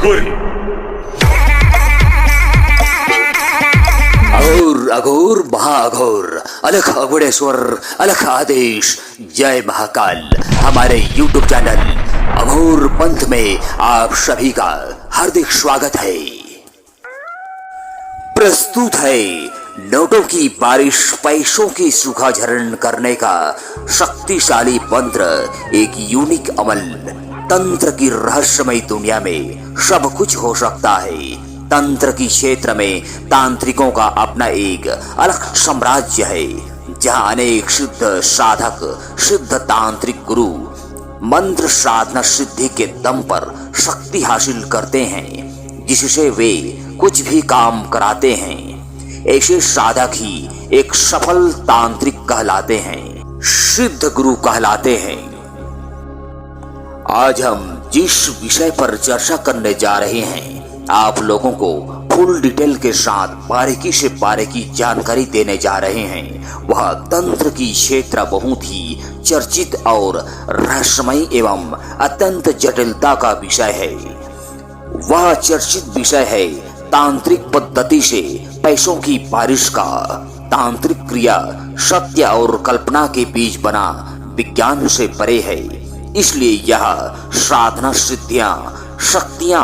अघोरी। अघोर अघोर महाअघोर, अलख अघोरेश्वर, अलख आदेश, जय महाकाल। हमारे YouTube चैनल अघोर पंथ में आप सभी का हार्दिक स्वागत है। प्रस्तुत है नोटों की बारिश, पैसों की सूखा झरण करने का शक्तिशाली मंत्र, एक यूनिक अमल। तंत्र की रहस्यमय दुनिया में सब कुछ हो सकता है। तंत्र की क्षेत्र में तांत्रिकों का अपना एक अलग साम्राज्य है, जहां अनेक सिद्ध साधक, सिद्ध तांत्रिक गुरु मंत्र साधना सिद्धि के दम पर शक्ति हासिल करते हैं, जिससे वे कुछ भी काम कराते हैं। ऐसे साधक ही एक सफल तांत्रिक कहलाते हैं, सिद्ध गुरु कहलाते हैं। आज हम जिस विषय पर चर्चा करने जा रहे हैं, आप लोगों को फुल डिटेल के साथ बारीकी से बारीकी जानकारी देने जा रहे हैं। वह तंत्र की क्षेत्र बहुत ही चर्चित और रहस्यमय एवं अत्यंत जटिलता का विषय है। वह चर्चित विषय है तांत्रिक पद्धति से पैसों की बारिश का। तांत्रिक क्रिया सत्य और कल्पना के बीच बना विज्ञान से परे है, इसलिए यह साधना सिद्धियां, शक्तियां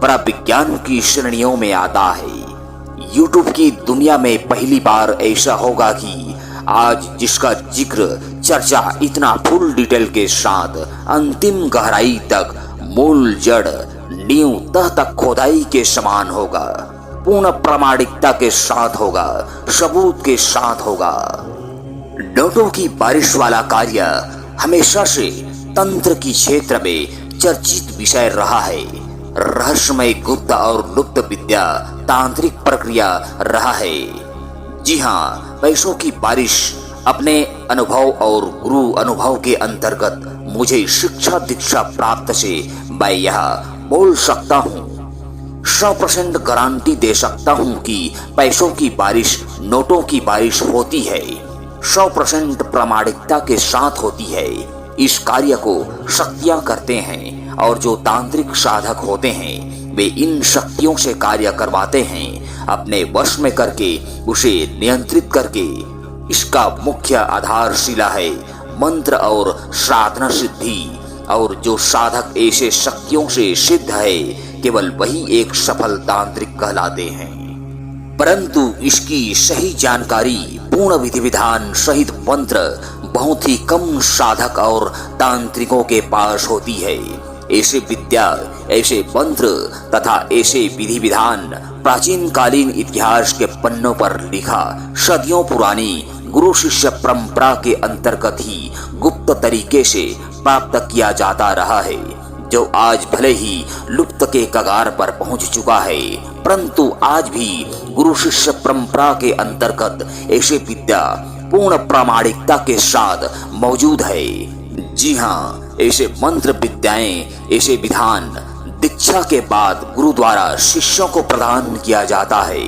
पराविज्ञान की श्रेणियों में आता है। YouTube की दुनिया में पहली बार ऐसा होगा कि आज जिसका जिक्र, चर्चा इतना फुल डिटेल के साथ अंतिम गहराई तक, मूल जड़ नींव तह तक खोदाई के समान होगा, पूर्ण प्रामाणिकता के साथ होगा, सबूत के साथ होगा। नोटों की बारिश वाला कार्य हमेशा से तंत्र की क्षेत्र में चर्चित विषय रहा है। रहस्यमय गुप्त और लुप्त विद्या तांत्रिक प्रक्रिया रहा है। जी हाँ, पैसों की बारिश अपने अनुभव और गुरु अनुभव के अंतर्गत मुझे शिक्षा दीक्षा प्राप्त से मैं यह बोल सकता हूँ, 100% गारंटी दे सकता हूँ कि पैसों की बारिश, नोटों की बारिश होती है, 100% प्रामाणिकता के साथ होती है। इस कार्य को शक्तियां करते हैं और जो तांत्रिक साधक होते हैं वे इन शक्तियों से कार्य करवाते हैं, अपने वश में करके, उसे नियंत्रित करके। इसका मुख्य आधारशिला है मंत्र और साधना सिद्धि, और जो साधक ऐसे शक्तियों से सिद्ध है केवल वही एक सफल तांत्रिक कहलाते हैं। परंतु इसकी सही जानकारी, पूर्ण विधि विधान सहित मंत्र बहुत ही कम साधक और तांत्रिकों के पास होती है। ऐसे विद्या, ऐसे मंत्र तथा ऐसे विधि विधान प्राचीन कालीन इतिहास के पन्नों पर लिखा, सदियों पुरानी गुरु शिष्य परंपरा के अंतर्गत ही गुप्त तरीके से प्राप्त किया जाता रहा है, जो आज भले ही लुप्त के कगार पर पहुंच चुका है, परंतु आज भी गुरु शिष्य परंपरा के अंतर्गत ऐसे विद्या पूर्ण प्रामाणिकता के साथ मौजूद है। जी हाँ, ऐसे मंत्र विद्याएं, ऐसे विधान दीक्षा के बाद गुरु द्वारा शिष्यों को प्रदान किया जाता है।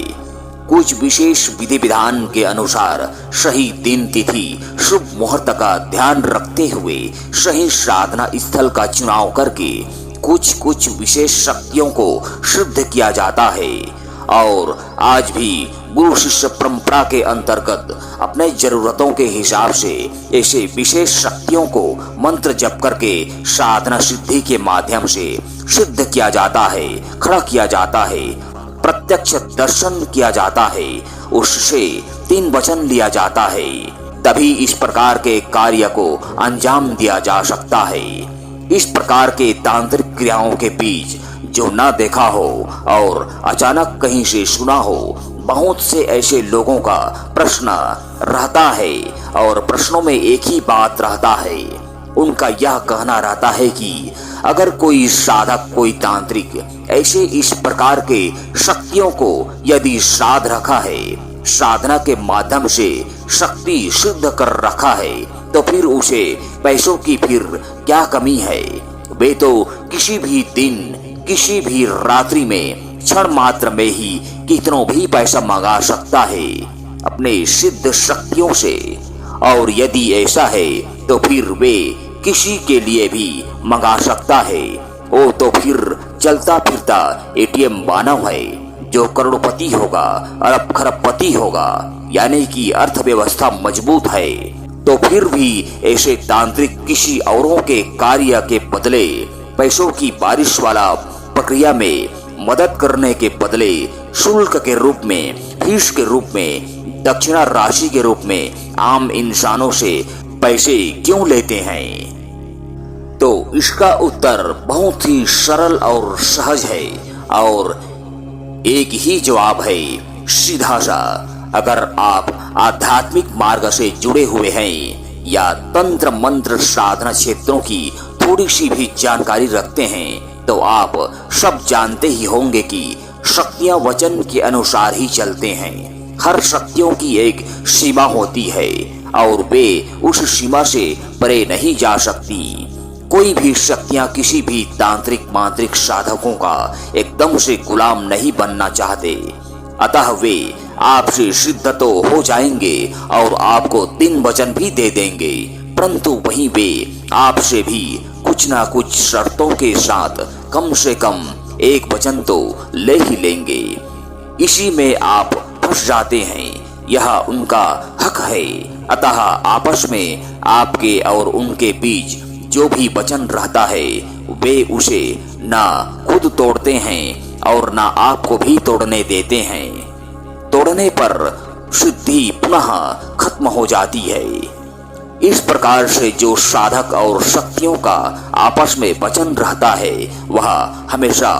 कुछ विशेष विधि विधान के अनुसार सही दिन, तिथि, शुभ मुहूर्त का ध्यान रखते हुए सही साधना स्थल का चुनाव करके कुछ विशेष शक्तियों को सिद्ध किया जाता है। और आज भी गुरु शिष्य परंपरा के अंतर्गत अपने जरूरतों के हिसाब से ऐसे विशेष शक्तियों को मंत्र जप करके साधना सिद्धि के माध्यम से सिद्ध किया जाता है, खड़ा किया जाता है, प्रत्यक्ष दर्शन किया जाता है, उससे 3 वचन लिया जाता है, तभी इस प्रकार के कार्य को अंजाम दिया जा सकता है। इस प्रकार के तांत्रिक क्रियाओं के बीच जो न देखा हो और अचानक कहीं से सुना हो, बहुत से ऐसे लोगों का प्रश्न रहता है, और प्रश्नों में एक ही बात रहता है। उनका यह कहना रहता है कि अगर कोई साधक, कोई तांत्रिक ऐसे इस प्रकार के शक्तियों को यदि साध रखा है, साधना के माध्यम से शक्ति सिद्ध कर रखा है, तो फिर उसे पैसों की फिर क्या कमी है। वे तो किसी भी दिन, किसी भी रात्रि में, क्षण मात्र में ही कितनों भी पैसा मंगा सकता है अपने सिद्ध शक्तियों से। और यदि ऐसा है तो फिर वे किसी के लिए भी मंगा सकता है। ओ तो फिर चलता फिरता एटीएम मानव है जो करोड़पति होगा, अरब खरबपति होगा, यानी कि अर्थव्यवस्था मजबूत है, तो फिर भी ऐसे तांत्रिक किसी औरों के कार्य के बदले पैसों की बारिश वाला प्रक्रिया में मदद करने के बदले शुल्क के रूप में, फीस के रूप में, दक्षिणा राशि के रूप में आम इंसानों से पैसे क्यों लेते हैं? तो इसका उत्तर बहुत ही सरल और सहज है और एक ही जवाब है, सीधा सा। अगर आप आध्यात्मिक मार्ग से जुड़े हुए हैं या तंत्र मंत्र साधना क्षेत्रों की थोड़ी सी भी जानकारी रखते हैं तो आप सब जानते ही होंगे कि शक्तियां वचन के अनुसार ही चलते हैं। हर शक्तियों की एक सीमा होती है और वे उस सीमा से परे नहीं जा सकती। कोई भी शक्तियां किसी भी तांत्रिक मांत्रिक साधकों का एकदम से गुलाम नहीं बनना चाहते, अतः वे आपसे सिद्ध तो हो जाएंगे और आपको 3 वचन भी दे देंगे, परंतु वहीं वे आपसे भी कुछ ना कुछ शर्तों के साथ कम से कम 1 वचन तो ले ही लेंगे। इसी में आप फंस जाते हैं, यह उनका हक है। अतः आपस में आपके और उनके बीच जो भी वचन रहता है वे उसे ना खुद तोड़ते हैं और ना आपको भी तोड़ने देते हैं। तोड़ने पर सिद्धि पुनः खत्म हो जाती है। इस प्रकार से जो साधक और शक्तियों का आपस में वचन रहता है वह हमेशा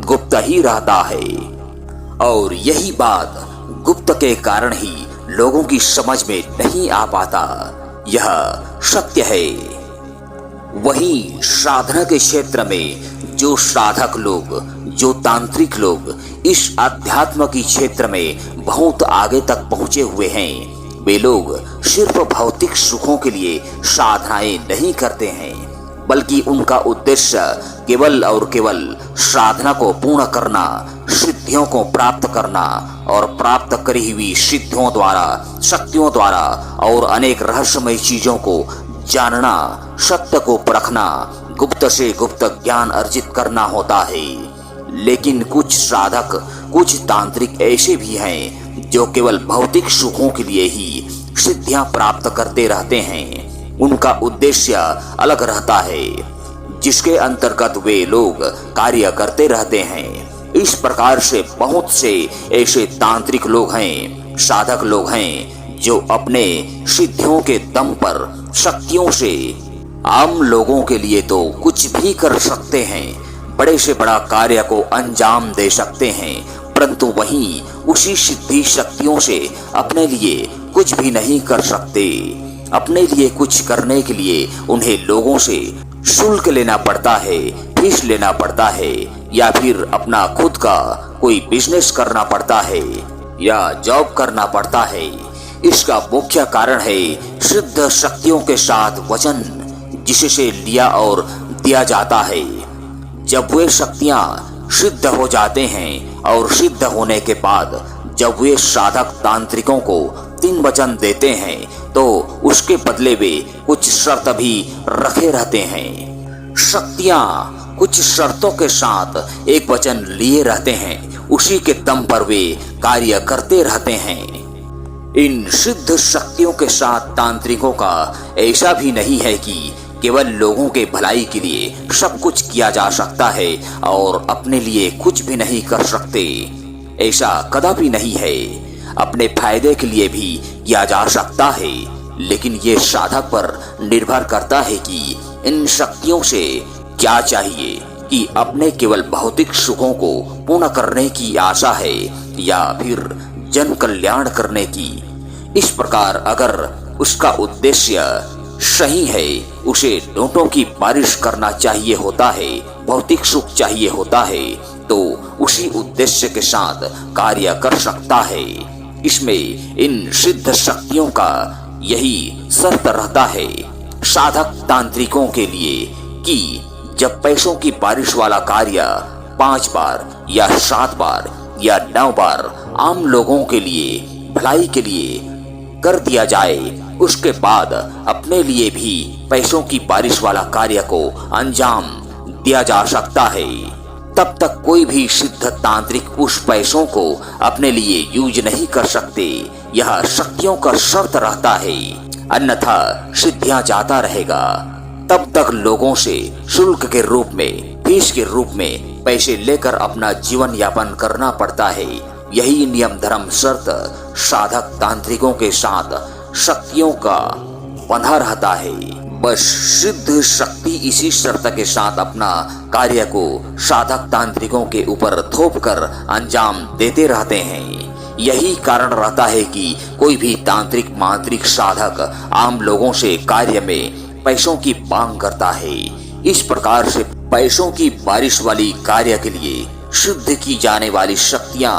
गुप्त ही रहता है और यही बात गुप्त के कारण ही लोगों की समझ में नहीं आ पाता। यह सत्य है। वहीं साधना के क्षेत्र में जो साधक लोग, जो तांत्रिक लोग इस अध्यात्म की क्षेत्र में बहुत आगे तक पहुंचे हुए हैं, वे लोग सिर्फ भौतिक सुखों के लिए साधनाएं नहीं करते हैं, बल्कि उनका उद्देश्य केवल और केवल साधना को पूर्ण करना, सिद्धियों को प्राप्त करना और प्राप्त करी हुई सिद्धियों द्वारा, शक्तियों द्वारा और अनेक रहस्यमय चीजों को जानना, सत्य को परखना, गुप्त से गुप्त ज्ञान अर्जित करना होता है। लेकिन कुछ साधक, कुछ तांत्रिक ऐसे भी हैं जो केवल भौतिक सुखों के लिए ही सिद्धियां प्राप्त करते रहते हैं। उनका उद्देश्य अलग रहता है, जिसके अंतर्गत वे लोग कार्य करते रहते हैं। इस प्रकार से बहुत से ऐसे तांत्रिक लोग हैं, साधक लोग हैं जो अपने सिद्धियों के दम पर शक्तियों से आम लोगों के लिए तो कुछ भी कर सकते हैं, बड़े से बड़ा कार्य को अंजाम दे सकते हैं, परंतु वहीं उसी सिद्धि शक्तियों से अपने लिए कुछ भी नहीं कर सकते। अपने लिए कुछ करने के लिए उन्हें लोगों से शुल्क लेना पड़ता है, फीस लेना पड़ता है, या फिर अपना खुद का कोई बिजनेस करना पड़ता है या जॉब करना पड़ता है। इसका मुख्य कारण है सिद्ध शक्तियों के साथ वचन, जिससे लिया और दिया जाता है। जब वे शक्तियां सिद्ध हो जाते हैं और सिद्ध होने के बाद जब वे साधक तांत्रिकों को 3 वचन देते हैं तो उसके बदले वे कुछ शर्त भी रखे रहते हैं। शक्तियां कुछ शर्तों के साथ 1 वचन लिए रहते हैं, उसी के दम पर वे कार्य करते रहते हैं। इन सिद्ध शक्तियों के साथ तांत्रिकों का ऐसा भी नहीं है कि केवल लोगों के भलाई के लिए सब कुछ किया जा सकता है और अपने लिए कुछ भी नहीं कर सकते। ऐसा कदापि नहीं है। अपने फायदे के लिए भी किया जा सकता है, लेकिन ये साधक पर निर्भर करता है कि इन शक्तियों से क्या चाहिए, कि अपने केवल भौतिक सुखों को पूर्ण करने की आशा है या फिर जन कल्याण करने की। इस प्रकार अगर उसका उद्देश्य सही है, उसे नोटों की बारिश करना चाहिए होता है, भौतिक सुख चाहिए होता है, तो उसी उद्देश्य के साथ कार्य कर सकता है। इसमें इन सिद्ध शक्तियों का यही शर्त रहता है साधक तांत्रिकों के लिए कि जब पैसों की बारिश वाला कार्य 5 बार या 7 बार या 9 बार आम लोगों के लिए भलाई के लिए कर दिया जाए, उसके बाद अपने लिए भी पैसों की बारिश वाला कार्य को अंजाम दिया जा सकता है। तब तक कोई भी सिद्ध तांत्रिक उस पैसों को अपने लिए यूज नहीं कर सकते। यह शक्तियों का शर्त रहता है, अन्यथा सिद्धियां जाता रहेगा। तब तक लोगों से शुल्क के रूप में, फीस के रूप में पैसे लेकर अपना जीवन यापन करना पड़ता है। यही नियम धर्म शर्त साधक तांत्रिकों के साथ शक्तियों का बंधा रहता है। बस सिद्ध शक्ति इसी शर्त के साथ अपना कार्य को साधक तांत्रिकों के ऊपर थोप कर अंजाम देते रहते हैं। यही कारण रहता है कि कोई भी तांत्रिक मांत्रिक साधक आम लोगों से कार्य में पैसों की मांग करता है। इस प्रकार से पैसों की बारिश वाली कार्य के लिए सिद्ध की जाने वाली शक्तियां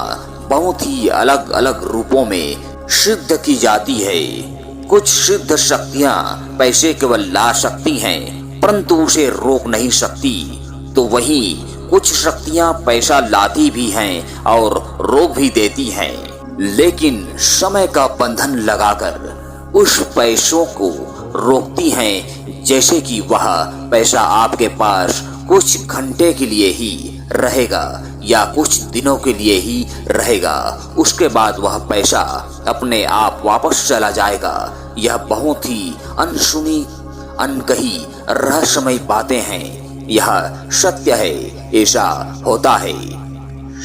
बहुत ही अलग अलग रूपों में सिद्ध की जाती है। कुछ सिद्ध शक्तियां पैसे केवल ला सकती हैं, परंतु उसे रोक नहीं सकती, तो वहीं कुछ शक्तियां पैसा लाती भी हैं और रोक भी देती हैं, लेकिन समय का बंधन लगाकर उस पैसों को रोकती हैं। जैसे कि वह पैसा आपके पास कुछ घंटे के लिए ही रहेगा या कुछ दिनों के लिए ही रहेगा, उसके बाद वह पैसा अपने आप वापस चला जाएगा। यह बहुत ही अनसुनी अनकही रहस्यमय बातें हैं। यह सत्य है, ऐसा होता है।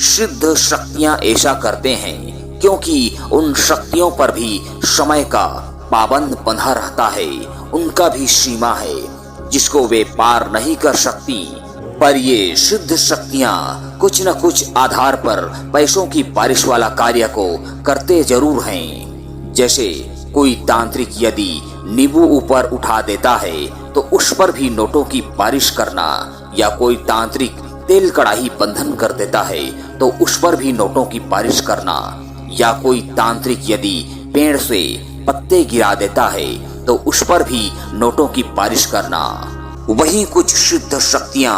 सिद्ध शक्तियां ऐसा करते हैं क्योंकि उन शक्तियों पर भी समय का पाबंद बंधा रहता है। उनका भी सीमा है जिसको वे पार नहीं कर सकती। पर ये सिद्ध शक्तियां कुछ न कुछ आधार पर पैसों की बारिश वाला कार्य को करते जरूर हैं। जैसे कोई तांत्रिक यदि नींबू ऊपर उठा देता है तो उस पर भी नोटों की बारिश करना, या कोई तांत्रिक तेल कड़ाही बंधन कर देता है तो उस पर भी नोटों की बारिश करना, या कोई तांत्रिक यदि पेड़ से पत्ते गिरा देता है तो उस पर भी नोटों की बारिश करना। वहीं कुछ सिद्ध शक्तियां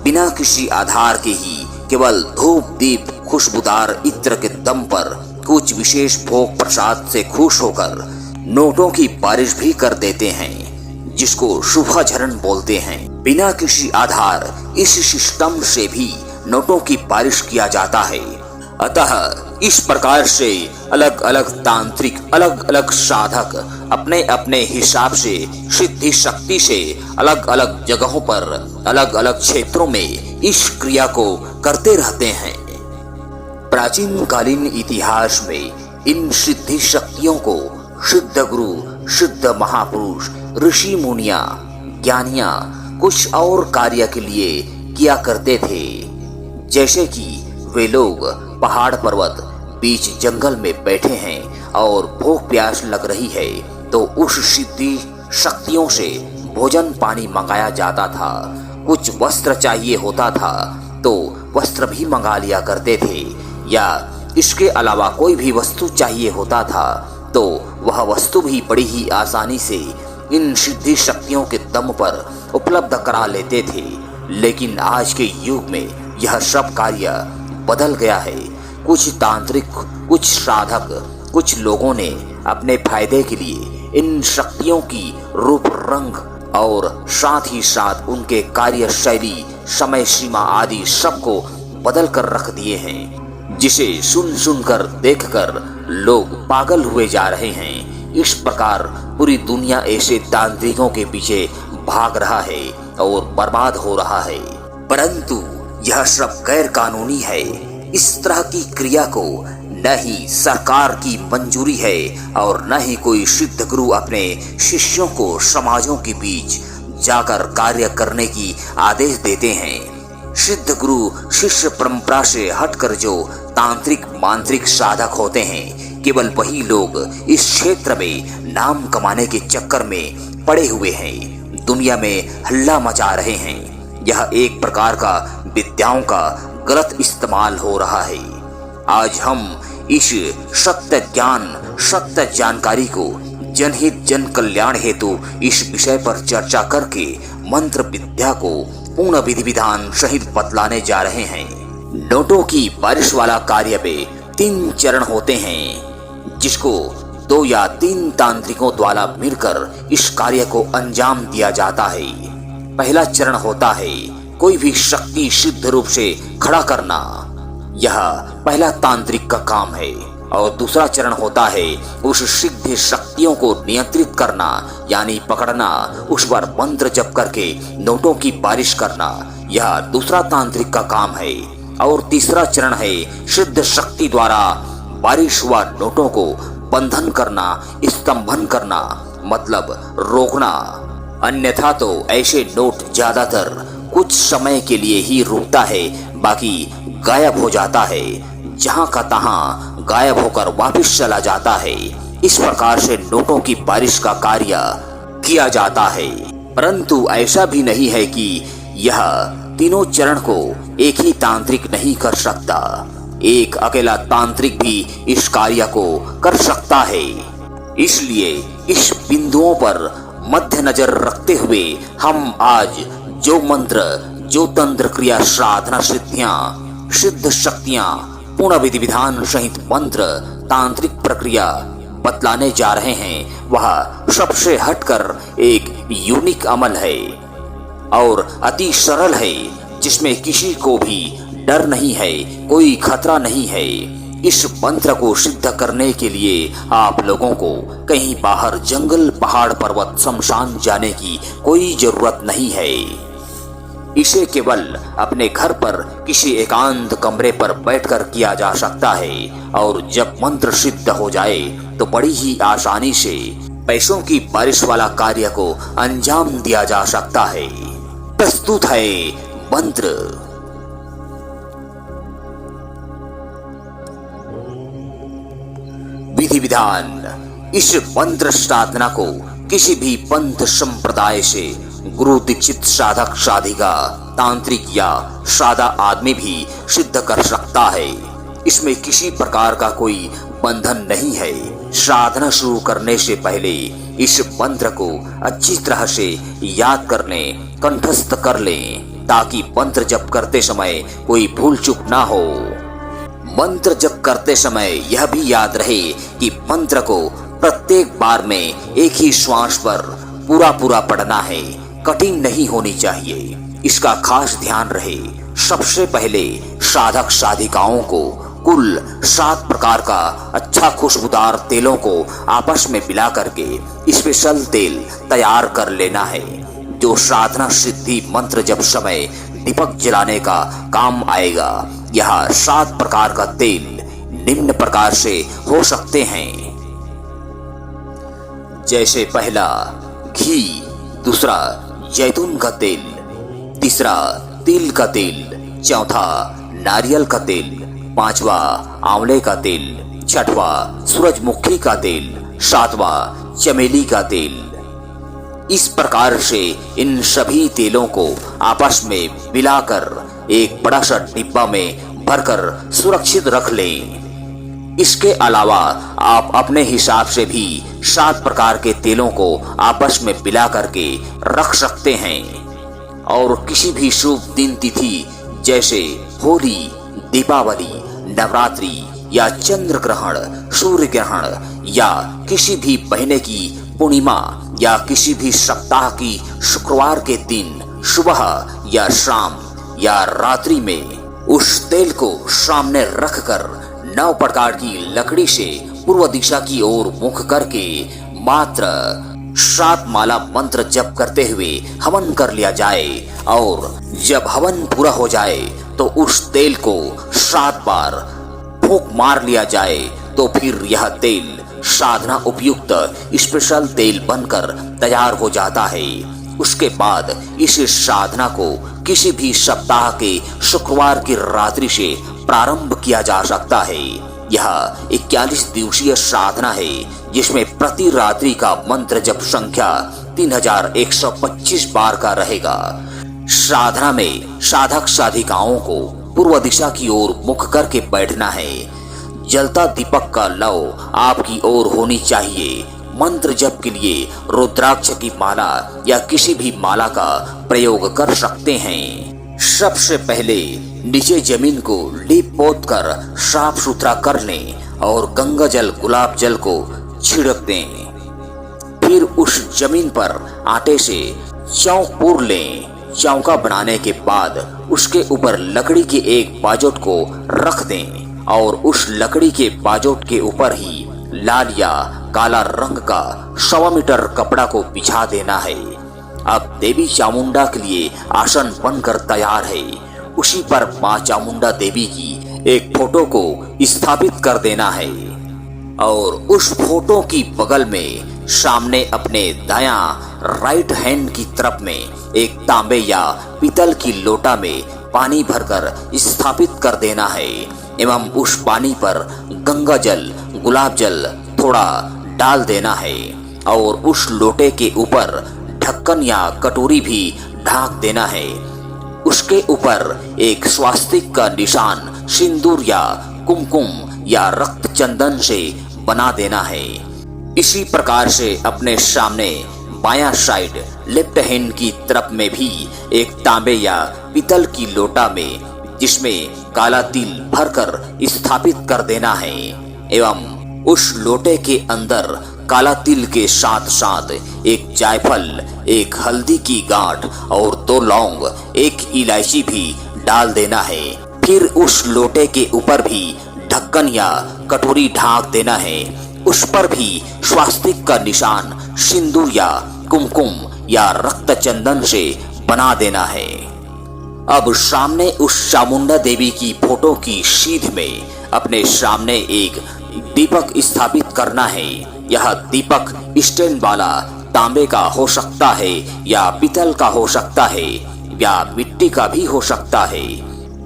बिना किसी आधार के ही केवल धूप दीप खुशबूदार इत्र के दम पर कुछ विशेष भोग प्रसाद से खुश होकर नोटों की बारिश भी कर देते हैं, जिसको शुभाचरण बोलते हैं। बिना किसी आधार इस सिस्टम से भी नोटों की बारिश किया जाता है। अतः इस प्रकार से अलग अलग तांत्रिक अलग अलग साधक अपने अपने हिसाब से सिद्धि शक्ति से अलग अलग जगहों पर अलग अलग क्षेत्रों में इस क्रिया को करते रहते हैं। प्राचीन कालीन इतिहास में इन सिद्धि शक्तियों को सिद्ध गुरु, सिद्ध महापुरुष, ऋषि मुनिया, ज्ञानियां कुछ और कार्य के लिए किया करते थे। जैसे कि वे लोग पहाड़ पर्वत बीच जंगल में बैठे हैं और भूख प्यास लग रही है तो उस सिद्धि शक्तियों से भोजन पानी मंगाया जाता था। कुछ वस्त्र चाहिए होता था तो वस्त्र भी मंगा लिया करते थे, या इसके अलावा कोई भी वस्तु चाहिए होता था तो वह वस्तु भी बड़ी ही आसानी से इन सिद्धि शक्तियों के दम पर उपलब्ध करा लेते थे। लेकिन आज के युग में यह सब कार्य बदल गया है। कुछ तांत्रिक, कुछ साधक, कुछ लोगों ने अपने फायदे के लिए इन शक्तियों की रूप रंग और साथ ही साथ उनके कार्य शैली, समय सीमा आदि सबको बदल कर रख दिए हैं, जिसे सुन सुनकर देखकर लोग पागल हुए जा रहे हैं। इस प्रकार पूरी दुनिया ऐसे तांत्रिकों के पीछे भाग रहा है और बर्बाद हो रहा है। परंतु यह सब गैर कानूनी है। इस तरह की क्रिया को न ही सरकार की मंजूरी है और न ही कोई सिद्ध गुरु अपने शिष्यों को समाजों के बीच जाकर कार्य करने की आदेश देते हैं। सिद्ध गुरु शिष्य परंपरा से हटकर जो तांत्रिक मांत्रिक साधक होते हैं, केवल वही लोग इस क्षेत्र में नाम कमाने के चक्कर में पड़े हुए हैं, दुनिया में हल्ला मचा रहे हैं। यह एक प्रकार का विद्याओं का गलत इस्तेमाल हो रहा है। आज हम इस सत्य ज्ञान, सत्य जानकारी को जनहित जन कल्याण हेतु इस विषय पर चर्चा करके मंत्र विद्या को पूर्ण विधि विधान सहित बतलाने जा रहे हैं। नोटों की बारिश वाला कार्य में 3 चरण होते हैं, जिसको 2 या 3 तांत्रिकों द्वारा मिलकर इस कार्य को अंजाम दिया जाता है। पहला चरण होता है कोई भी शक्ति सिद्ध रूप से खड़ा करना, यह पहला तांत्रिक का काम है। और दूसरा चरण होता है उस सिद्ध शक्तियों को नियंत्रित करना, यानी पकड़ना, उस पर मंत्र जप करके नोटों की बारिश करना, यह दूसरा तांत्रिक का काम है। और तीसरा चरण है सिद्ध शक्ति द्वारा बारिश हुआ नोटों को बंधन करना, स्तंभन करना, मतलब रोकना। अन्यथा तो ऐसे नोट ज्यादातर कुछ समय के लिए ही रुकता है, बाकी गायब हो जाता है, जहां का तहां गायब होकर वापस चला जाता है। इस प्रकार से नोटों की बारिश का कार्य किया जाता है। परंतु ऐसा भी नहीं है कि यह तीनों चरण को एक ही तांत्रिक नहीं कर सकता। एक अकेला तांत्रिक भी इस कार्य को कर सकता है। इसलिए इस बिंदुओं पर मध्य नजर रखते हुए हम आज जो मंत्र, जो तंत्र क्रिया, साधना सिद्धियां, सिद्ध शक्तियां, पूर्ण विधि विधान सहित मंत्र, तांत्रिक प्रक्रिया बतलाने जा रहे हैं, वह सबसे हटकर एक यूनिक अमल है और अति सरल है, जिसमें किसी को भी डर नहीं है, कोई खतरा नहीं है। इस मंत्र को सिद्ध करने के लिए आप लोगों को कहीं बाहर जंगल, पहाड़, पर्वत, शमशान जाने की कोई जरूरत नहीं है। इसे केवल अपने घर पर किसी एकांत कमरे पर बैठकर किया जा सकता है और जब मंत्र सिद्ध हो जाए तो बड़ी ही आसानी से पैसों की बारिश वाला कार्य को अंजाम दिया जा सकता है। प्रस्तुत है मंत्र। विधि विधान। इस मंत्र साधना को किसी भी पंथ संप्रदाय से गुरु दीक्षित साधक, साधिका, तांत्रिक या सादा आदमी भी सिद्ध कर सकता है। इसमें किसी प्रकार का कोई बंधन नहीं है। साधना शुरू करने से पहले इस मंत्र को अच्छी तरह से याद कर लें, कंठस्थ कर लें, ताकि मंत्र जप करते समय कोई भूल चूक ना हो। मंत्र जप करते समय यह भी याद रहे कि मंत्र को प्रत्येक बार में एक ही श्वास पर पूरा पूरा पढ़ना है, कठिन नहीं होनी चाहिए। इसका खास ध्यान रहे। सबसे पहले साधक साधिकाओं को कुल 7 प्रकार का अच्छा खुशबूदार तेलों को आपस में मिला करके स्पेशल तेल तैयार कर लेना है, जो साधना सिद्धि मंत्र जप समय दीपक जलाने का काम आएगा। यह 7 प्रकार का तेल निम्न प्रकार से हो सकते हैं, जैसे पहला घी, दूसरा जैतून का तेल, तीसरा तिल का तेल, चौथा नारियल का तेल, पांचवा आंवले का तेल, छठवा सूरजमुखी का तेल, सातवां चमेली का तेल। इस प्रकार से इन सभी तेलों को आपस में मिलाकर एक बड़ा सा डिब्बा में भरकर सुरक्षित रख लें। इसके अलावा आप अपने हिसाब से भी 7 प्रकार के तेलों को आपस में मिला करके रख सकते हैं और किसी भी शुभ दिन तिथि जैसे होली, दीपावली, नवरात्रि या चंद्र ग्रहण, सूर्य ग्रहण या किसी भी महीने की पूर्णिमा या किसी भी सप्ताह की शुक्रवार के दिन सुबह या शाम या रात्रि में उस तेल को सामने रखकर 9 प्रकार की लकड़ी से पूर्व दिशा की ओर मुख करके मात्र 7 माला मंत्र जप करते हुए हवन कर लिया जाए और जब हवन पूरा हो जाए तो उस तेल को 7 बार फूंक मार लिया जाए, तो फिर यह तेल साधना उपयुक्त स्पेशल तेल बनकर तैयार हो जाता है। उसके बाद इस साधना को किसी भी सप्ताह के शुक्रवार की रात्रि से प्रारंभ किया जा सकता है। यह 41 दिवसीय साधना है, जिसमें प्रति रात्रि का मंत्र जप संख्या 3125 बार का रहेगा। साधना में साधक साधिकाओं को पूर्व दिशा की ओर मुख करके बैठना है। जलता दीपक का लौ आपकी ओर होनी चाहिए। मंत्र जप के लिए रुद्राक्ष की माला या किसी भी माला का प्रयोग कर सकते हैं। सबसे पहले नीचे जमीन को लीप पोत कर साफ सुथरा कर लें और गंगा जल, गुलाब जल को छिड़क दें। फिर उस जमीन पर आटे से चौक पूर लें। चौका बनाने के बाद उसके ऊपर लकड़ी के एक बाजोट को रख दें और उस लकड़ी के बाजोट के ऊपर ही लाल या काला रंग का 1.25 मीटर कपड़ा को बिछा देना है। अब देवी चामुंडा के लिए आसन बनकर तैयार है। उसी पर मां चामुंडा देवी की एक फोटो को स्थापित कर देना है और उस फोटो की बगल में सामने अपने दायां राइट हैंड की तरफ में एक तांबे या पीतल की लोटा में पानी भरकर स्थापित कर देना है एवं उस पानी पर गंगा जल, गुलाब जल थोड़ा डाल देना है और उस लोटे के ऊपर ढक्कन या कटोरी भी ढाक देना है। उसके ऊपर एक स्वास्तिक का निशान सिंदूर या कुमकुम या रक्त चंदन से बना देना है। इसी प्रकार से अपने सामने बायां साइड लेफ्ट हैंड की तरफ में भी एक तांबे या पीतल की लोटा में जिसमें काला तिल भरकर स्थापित कर देना है एवं उस लोटे के अंदर काला तिल के साथ साथ एक जायफल, एक हल्दी की गांठ और 2 लौंग, 1 इलायची भी डाल देना है। फिर उस लोटे के ऊपर भी ढक्कन या कटोरी ढाक देना है। उस पर भी स्वास्तिक का निशान सिंदूर या कुमकुम या रक्त चंदन से बना देना है। अब सामने उस चामुंडा देवी की फोटो की सीध में अपने सामने एक दीपक स्थापित करना है। यह दीपक स्टैंड वाला तांबे का हो सकता है या पीतल का हो सकता है या मिट्टी का भी हो सकता है।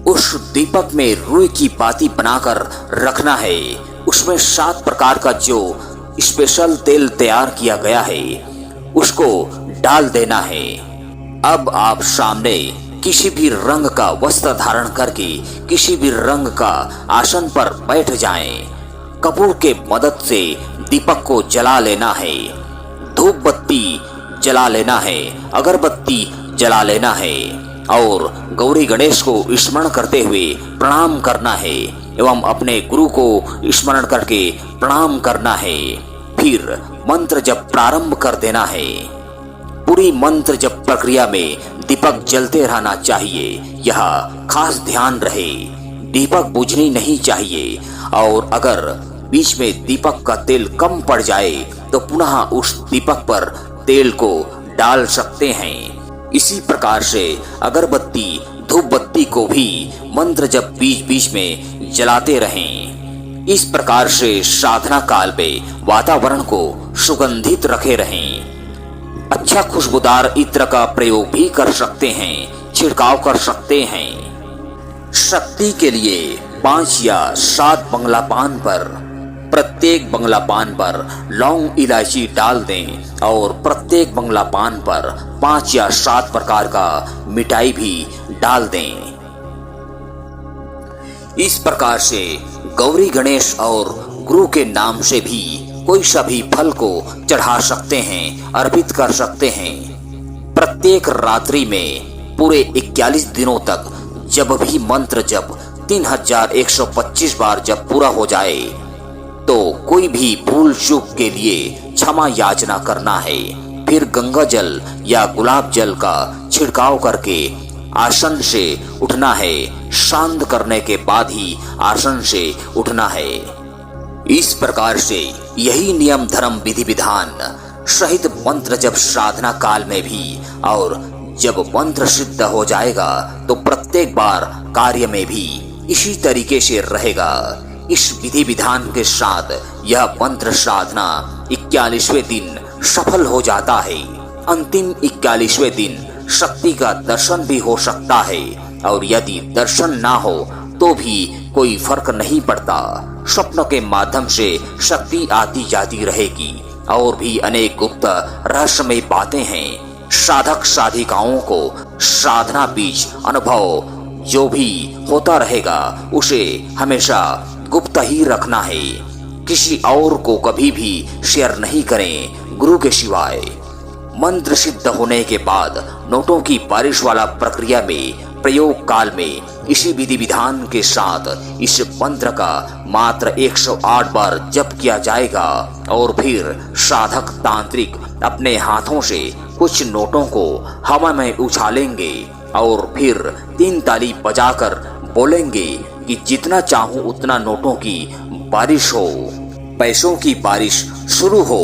उस दीपक में रुई की बाती बनाकर रखना है। उसमें 7 प्रकार का जो स्पेशल तेल तैयार किया गया है उसको डाल देना है। अब आप सामने किसी भी रंग का वस्त्र धारण करके किसी भी रंग का आसन पर बैठ जाएं। कपूर के मदद से दीपक को जला लेना है। धूप बत्ती जला लेना है, अगरबत्ती जला लेना है और गौरी गणेश को स्मरण करते हुए प्रणाम करना है एवं अपने गुरु को स्मरण करके प्रणाम करना है। फिर मंत्र जप प्रारंभ कर देना है। पूरी मंत्र जप प्रक्रिया में दीपक जलते रहना चाहिए। यह खास ध्यान रहे, दीपक बुझनी नहीं चाहिए और अगर बीच में दीपक का तेल कम पड़ जाए तो पुनः उस दीपक पर तेल को डाल सकते हैं। इसी प्रकार से अगरबत्ती, धूप बत्ती को भी मंत्र जब बीच बीच में जलाते रहें। इस प्रकार से साधना काल में वातावरण को सुगंधित रखे रहें। अच्छा खुशबूदार इत्र का प्रयोग भी कर सकते हैं, छिड़काव कर सकते हैं। शक्ति के लिए 5 या 7 बंगला पान पर प्रत्येक बंगला पान पर लौंग इलायची डाल दें और प्रत्येक बंगला पान पर 5 या 7 प्रकार का मिठाई भी डाल दें। इस प्रकार से गौरी गणेश और गुरु के नाम से भी कोई सा भी फल को चढ़ा सकते हैं, अर्पित कर सकते हैं। प्रत्येक रात्रि में पूरे 41 दिनों तक जब भी मंत्र जप 3125 बार जब पूरा हो जाए तो कोई भी भूल चूक के लिए क्षमा याचना करना है। फिर गंगा जल या गुलाब जल का छिड़काव करके आसन से उठना है। शांत करने के बाद ही आसन से उठना है। इस प्रकार से यही नियम धर्म विधि विधान सहित मंत्र जब साधना काल में भी और जब मंत्र सिद्ध हो जाएगा तो प्रत्येक बार कार्य में भी इसी तरीके से रहेगा। इस विधि विधान के साथ यह मंत्र साधना 41वें दिन सफल हो जाता है। अंतिम 41वें दिन शक्ति का दर्शन भी हो सकता है और यदि दर्शन ना हो तो भी कोई फर्क नहीं पड़ता। स्वप्न के माध्यम से शक्ति आती जाती रहेगी और भी अनेक गुप्त रहस्यमय बातें हैं। साधक साधिकाओं को साधना बीच अनुभव जो भी होता रहेगा उसे हमेशा गुप्त ही रखना है। किसी और को कभी भी शेयर नहीं करें गुरु के सिवाय। मंत्र सिद्ध होने के बाद नोटों की बारिश वाला प्रक्रिया में प्रयोग काल में इसी विधि विधान के साथ इस मंत्र का मात्र 108 बार जप किया जाएगा और फिर साधक तांत्रिक अपने हाथों से कुछ नोटों को हवा में उछालेंगे और फिर 3 ताली बजाकर बोलेंगे कि जितना चाहूं उतना नोटों की बारिश हो, पैसों की बारिश शुरू हो,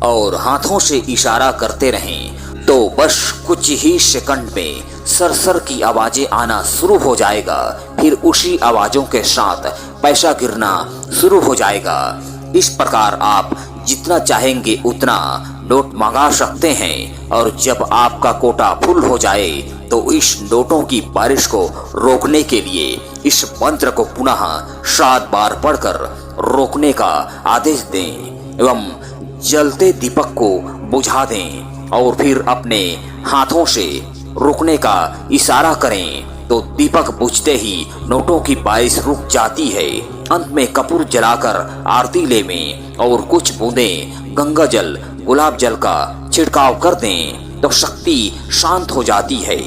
और हाथों से इशारा करते रहें तो बस कुछ ही सेकंड में सरसर की आवाजें आना शुरू हो जाएगा। फिर उसी आवाजों के साथ पैसा गिरना शुरू हो जाएगा। इस प्रकार आप जितना चाहेंगे उतना नोट मंगा सकते हैं और जब आपका कोटा फुल हो जाए तो इस नोटों की बारिश को रोकने के लिए इस मंत्र को पुनः 7 बार पढ़कर रोकने का आदेश दें एवं जलते दीपक को बुझा दें और फिर अपने हाथों से रुकने का इशारा करें तो दीपक बुझते ही नोटों की बारिश रुक जाती है। अंत में कपूर जलाकर आरती लेवें और कुछ बूंदें गंगा जल गुलाब जल का छिड़काव कर दें तो शक्ति शांत हो जाती है।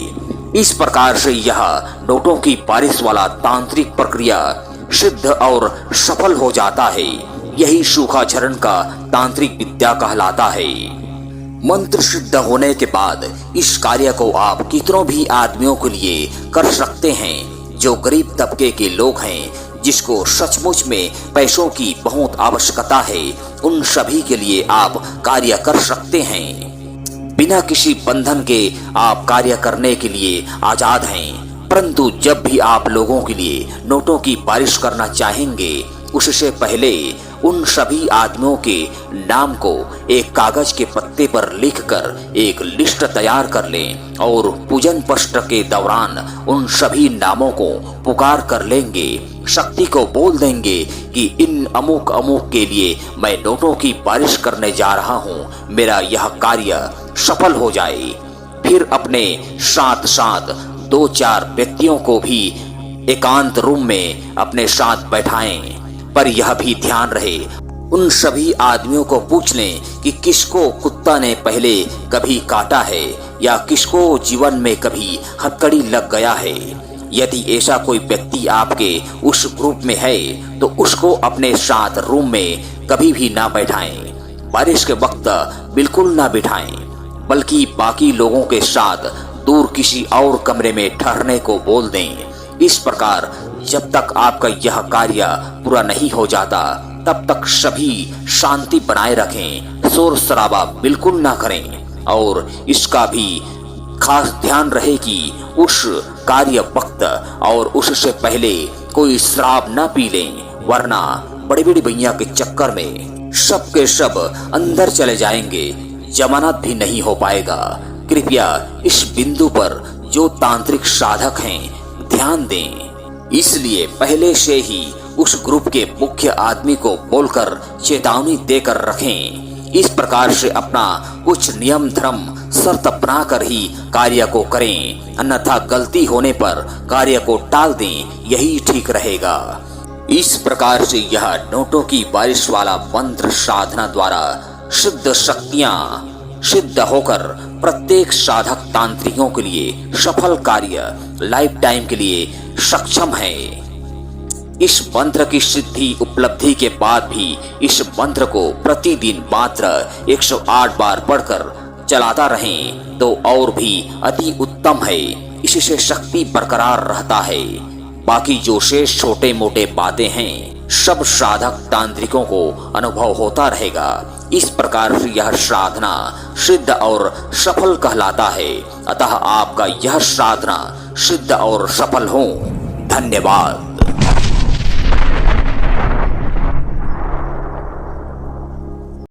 इस प्रकार से यह नोटों की बारिश वाला तांत्रिक प्रक्रिया सिद्ध और सफल हो जाता है। यही सूखाचरण का तांत्रिक विद्या कहलाता है। मंत्र सिद्ध होने के बाद इस कार्य को आप कितनों भी आदमियों के लिए कर सकते हैं जो गरीब तबके के लोग हैं, जिसको सचमुच में पैसों की बहुत आवश्यकता है। उन सभी के लिए आप कार्य कर सकते हैं। बिना किसी बंधन के आप कार्य करने के लिए आजाद हैं। परंतु जब भी आप लोगों के लिए नोटों की बारिश करना चाहेंगे उससे पहले उन सभी आदमियों के नाम को एक कागज के पत्ते पर लिखकर एक लिस्ट तैयार कर लें और पूजन पष्ट के दौरान उन सभी नामों को पुकार कर लेंगे। शक्ति को बोल देंगे कि इन अमुक अमुक के लिए मैं नोटों की बारिश करने जा रहा हूँ, मेरा यह कार्य सफल हो जाए। फिर अपने साथ साथ 2-4 व्यक्तियों को भी एकांत रूम में अपने साथ बैठाएं। पर यह भी ध्यान रहे उन सभी आदमियों को पूछ लें कि किसको कुत्ता ने पहले कभी काटा है या किसको जीवन में कभी हथकड़ी लग गया है। यदि ऐसा कोई व्यक्ति आपके उस ग्रुप में है तो उसको अपने साथ रूम में कभी भी ना बैठाएं। बारिश के वक्त बिल्कुल ना बिठाएं, बल्कि बाकी लोगों के साथ दूर किसी और कमरे में ठहरने को बोल दें। इस प्रकार जब तक आपका यह कार्य पूरा नहीं हो जाता तब तक सभी शांति बनाए रखें, शोर शराबा बिल्कुल ना करें और इसका भी खास ध्यान रहे कि उस कार्य वक्त और उससे पहले कोई शराब न पी लें, वरना बड़ी बड़ी भैया के चक्कर में सब के सब अंदर चले जाएंगे, जमानत भी नहीं हो पाएगा। कृपया इस बिंदु पर जो तांत्रिक साधक हैं ध्यान दें। इसलिए पहले से ही उस ग्रुप के मुख्य आदमी को बोलकर चेतावनी देकर रखें। इस प्रकार से अपना कुछ नियम धर्म शर्त अपना कर ही कार्य को करें, अन्यथा गलती होने पर कार्य को टाल दें, यही ठीक रहेगा। इस प्रकार से यह नोटों की बारिश वाला मंत्र साधना द्वारा सिद्ध शक्तियां सिद्ध होकर प्रत्येक साधक तांत्रिकों के लिए सफल कार्य लाइफ टाइम के लिए सक्षम है। इस मंत्र की सिद्धि उपलब्धि के बाद भी इस मंत्र को प्रतिदिन मात्र 108 बार पढ़कर चलाता रहें तो और भी अति उत्तम है। इससे शक्ति बरकरार रहता है। बाकी जो शेष छोटे मोटे बातें हैं सब साधक तांत्रिकों को अनुभव होता रहेगा। इस प्रकार से यह साधना सिद्ध और सफल कहलाता है। अतः आपका यह साधना सिद्ध और सफल हो। धन्यवाद।